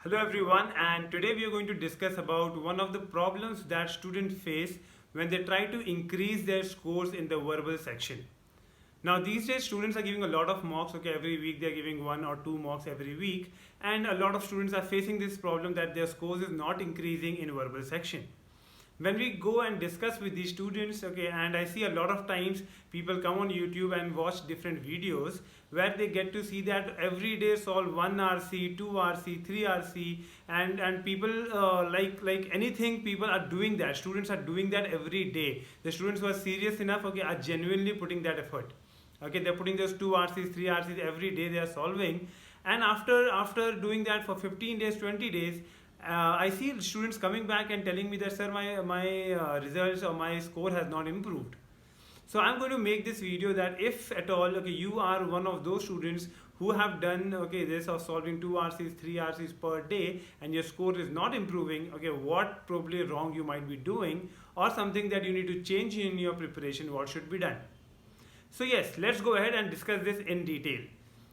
Hello everyone, and today we are going to discuss about one of the problems that students face when they try to increase their scores in the verbal section. Now these days students are giving a lot of mocks, okay, every week they are giving 1 or 2 mocks every week, and a lot of students are facing this problem that their scores is not increasing in verbal section. When we go and discuss with these students, okay, and I see a lot of times people come on YouTube and watch different videos where they get to see that every day solve 1 RC, 2 RC, 3 RC, and people like anything, people are doing that. Students are doing that every day. The students who are serious enough, okay, are genuinely putting that effort. Okay, they're putting those 2 RCs, 3 RCs every day. They are solving, and after doing that for 15 days, 20 days, I see students coming back and telling me that, sir, my results or my score has not improved. So I'm going to make this video that if at all, okay, you are one of those students who have done, okay, this of solving 2 RCs, 3 RCs per day, and your score is not improving, okay, what probably wrong you might be doing, or something that you need to change in your preparation, what should be done. So yes, let's go ahead and discuss this in detail.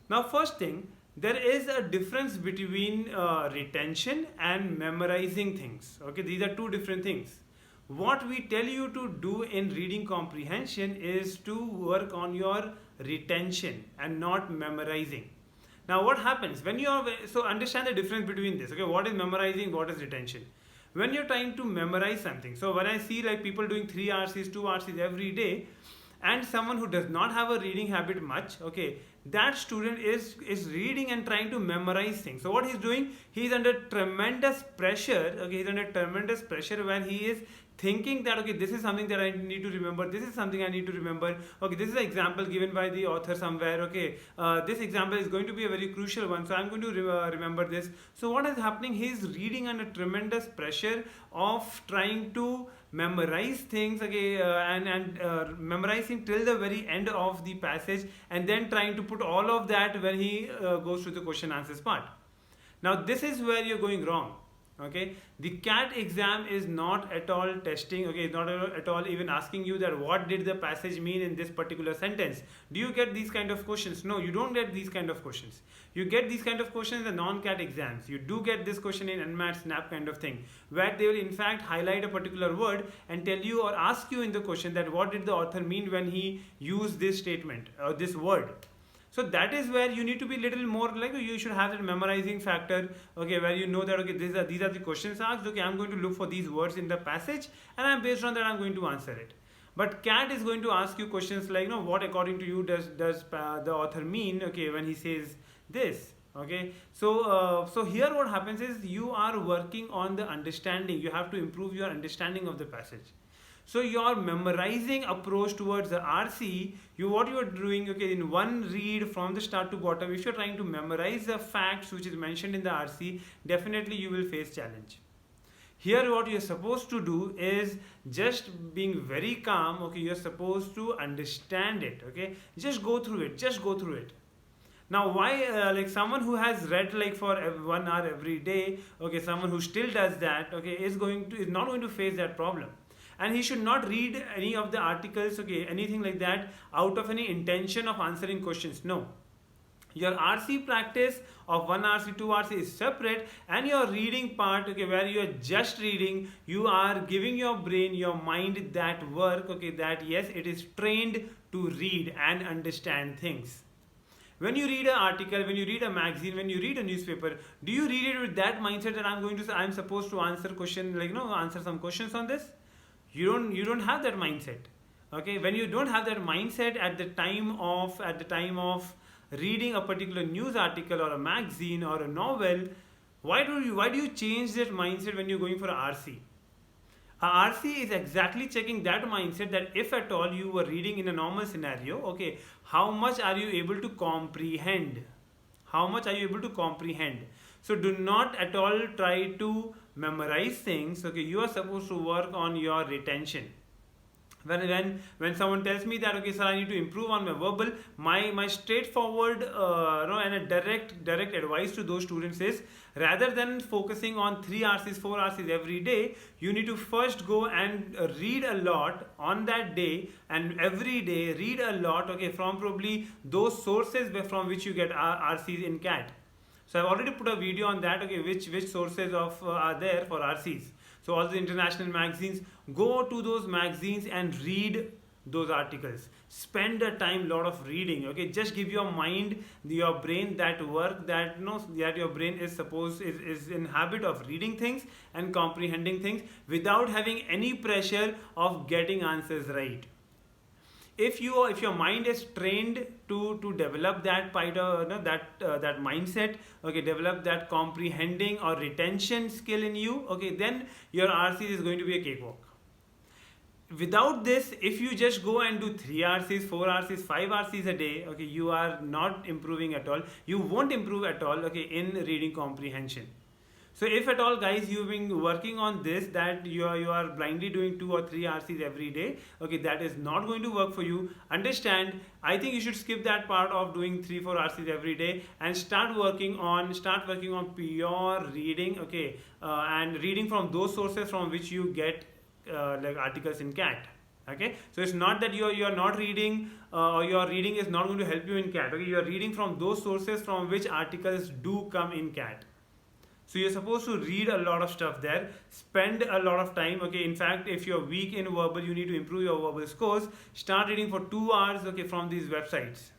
Now first thing, there is a difference between retention and memorizing things. Okay, these are two different things. What we tell you to do in reading comprehension is to work on your retention and not memorizing. Now what happens when you are, so understand the difference between this. Okay, what is memorizing, what is retention? When you're trying to memorize something, so when I see like people doing 3 RCs, 2 RCs every day, and someone who does not have a reading habit much, okay, that student is reading and trying to memorize things. So what he's doing, he's under tremendous pressure, okay, he's under tremendous pressure where he is thinking that, okay, this is something that I need to remember, this is something I need to remember, okay, this is an example given by the author somewhere, okay, this example is going to be a very crucial one, so I'm going to remember this. So what is happening, he's reading under tremendous pressure of trying to memorize things, okay, and memorizing till the very end of the passage, and then trying to put all of that when he goes to the question answers part. Now this is where you're going wrong. Okay, the CAT exam is not at all testing, okay, not at all even asking you that what did the passage mean in this particular sentence. Do you get these kind of questions? No, you don't get these kind of questions. You get these kind of questions in the non-CAT exams. You do get this question in NMAT, SNAP kind of thing, where they will in fact highlight a particular word and tell you or ask you in the question that what did the author mean when he used this statement or this word. So that is where you need to be little more like, you should have that memorizing factor, okay, where you know that, okay, these are the questions asked, okay, I'm going to look for these words in the passage, and I'm based on that I'm going to answer it. But CAT is going to ask you questions like, what according to you does the author mean, okay, when he says this. Okay, so here what happens is you are working on the understanding. You have to improve your understanding of the passage. So your memorizing approach towards the RC, what you are doing, okay, in one read from the start to bottom, if you're trying to memorize the facts which is mentioned in the RC, definitely you will face challenge. Here what you're supposed to do is just being very calm, okay, you're supposed to understand it, okay, just go through it. Now why, like someone who has read like for 1 hour every day, okay, someone who still does that, okay, is not going to face that problem. And he should not read any of the articles, okay, anything like that out of any intention of answering questions. No, your RC practice of 1 RC, 2 RC is separate, and your reading part, okay, where you are just reading, you are giving your brain, your mind that work, okay, that yes, it is trained to read and understand things. When you read an article, when you read a magazine, when you read a newspaper, do you read it with that mindset that I'm supposed to answer question, like, answer some questions on this? You don't have that mindset. Okay, when you don't have that mindset at the time of reading a particular news article or a magazine or a novel, why do you change that mindset when you're going for a RC? A RC is exactly checking that mindset, that if at all you were reading in a normal scenario, okay, how much are you able to comprehend? How much are you able to comprehend? So do not at all try to memorize things, okay, you are supposed to work on your retention. When someone tells me that, okay, sir, I need to improve on my verbal, my straightforward and a direct advice to those students is, rather than focusing on 3 RCs, 4 RCs every day, you need to first go and read a lot on that day, and every day read a lot, okay, from probably those sources from which you get RCs in CAT. So I've already put a video on that, okay, which sources of are there for RCs. So all the international magazines, go to those magazines and read those articles. Spend a time, lot of reading, okay. Just give your mind, your brain that work, that that your brain is in habit of reading things and comprehending things without having any pressure of getting answers right. If your mind is trained to develop that that mindset, okay, develop that comprehending or retention skill in you, okay, then your RC is going to be a cakewalk. Without this, if you just go and do 3 RCs, 4 RCs, 5 RCs a day, okay, you are not improving at all. You won't improve at all, okay, in reading comprehension. So if at all, guys, you've been working on this, that you are blindly doing 2 or 3 RCs every day, okay, that is not going to work for you. Understand, I think you should skip that part of doing 3-4 RCs every day and start working on pure reading, okay, and reading from those sources from which you get like articles in CAT. Okay, so it's not that you are not reading or your reading is not going to help you in CAT. Okay, you are reading from those sources from which articles do come in CAT. So you're supposed to read a lot of stuff there, spend a lot of time, okay. In fact, if you're weak in verbal, you need to improve your verbal scores, start reading for 2 hours, okay, from these websites.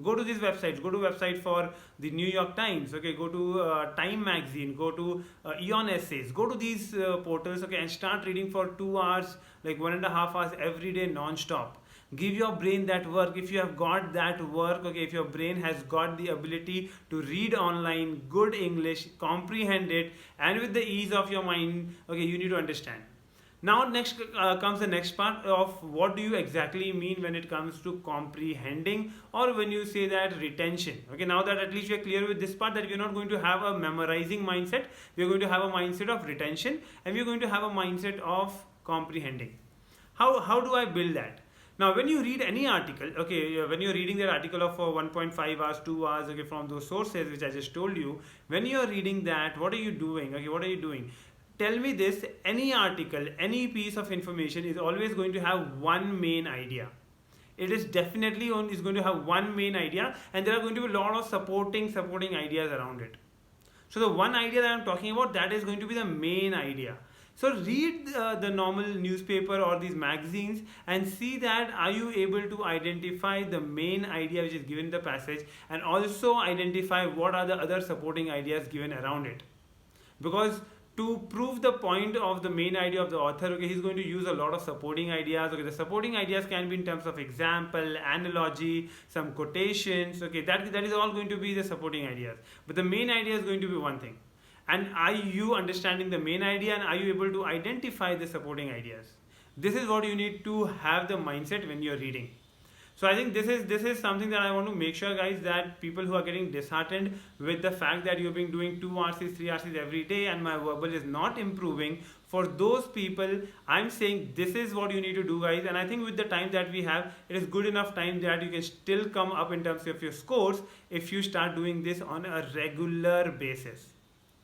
Go to these websites, go to website for the New York Times, okay, go to Time Magazine, go to Eon Essays, go to these portals, okay, and start reading for 2 hours, like 1.5 hours every day non-stop. Give your brain that work. If you have got that work, okay, if your brain has got the ability to read online, good English, comprehend it, and with the ease of your mind, okay, you need to understand. Now next comes the next part of what do you exactly mean when it comes to comprehending, or when you say that retention. Okay, now that at least we are clear with this part, that we are not going to have a memorizing mindset, we are going to have a mindset of retention, and we are going to have a mindset of comprehending. How do I build that? Now when you read any article, okay, when you're reading that article of 1.5 hours, 2 hours, okay, from those sources which I just told you, when you're reading that, what are you doing? Okay, what are you doing? Tell me this, any article, any piece of information is always going to have one main idea. It is definitely is going to have one main idea, and there are going to be a lot of supporting ideas around it. So the one idea that I'm talking about, that is going to be the main idea. So read the normal newspaper or these magazines and see that are you able to identify the main idea which is given in the passage, and also identify what are the other supporting ideas given around it. Because to prove the point of the main idea of the author, okay, he's going to use a lot of supporting ideas. Okay, the supporting ideas can be in terms of example, analogy, some quotations. Okay, that is all going to be the supporting ideas. But the main idea is going to be one thing. And are you understanding the main idea, and are you able to identify the supporting ideas? This is what you need to have the mindset when you're reading. So I think this is something that I want to make sure, guys, that people who are getting disheartened with the fact that you've been doing 2 RCs, 3 RCs every day and my verbal is not improving, for those people I'm saying this is what you need to do, guys. And I think with the time that we have, it is good enough time that you can still come up in terms of your scores if you start doing this on a regular basis.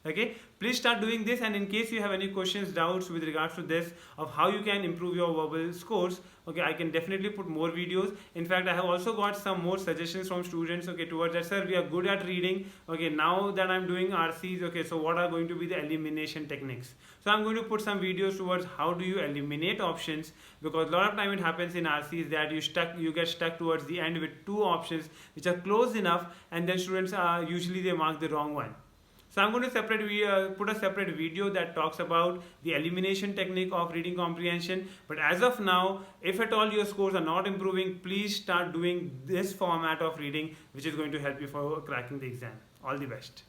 Okay, please start doing this, and in case you have any questions, doubts with regards to this of how you can improve your verbal scores, okay, I can definitely put more videos. In fact, I have also got some more suggestions from students, okay, towards that, sir, we are good at reading, okay, now that I'm doing RCs, okay, so what are going to be the elimination techniques? So I'm going to put some videos towards how do you eliminate options, because a lot of time it happens in RCs that you get stuck towards the end with 2 options which are close enough, and then students usually they mark the wrong one. So I'm going to put a separate video that talks about the elimination technique of reading comprehension. But as of now, if at all your scores are not improving, please start doing this format of reading, which is going to help you for cracking the exam. All the best.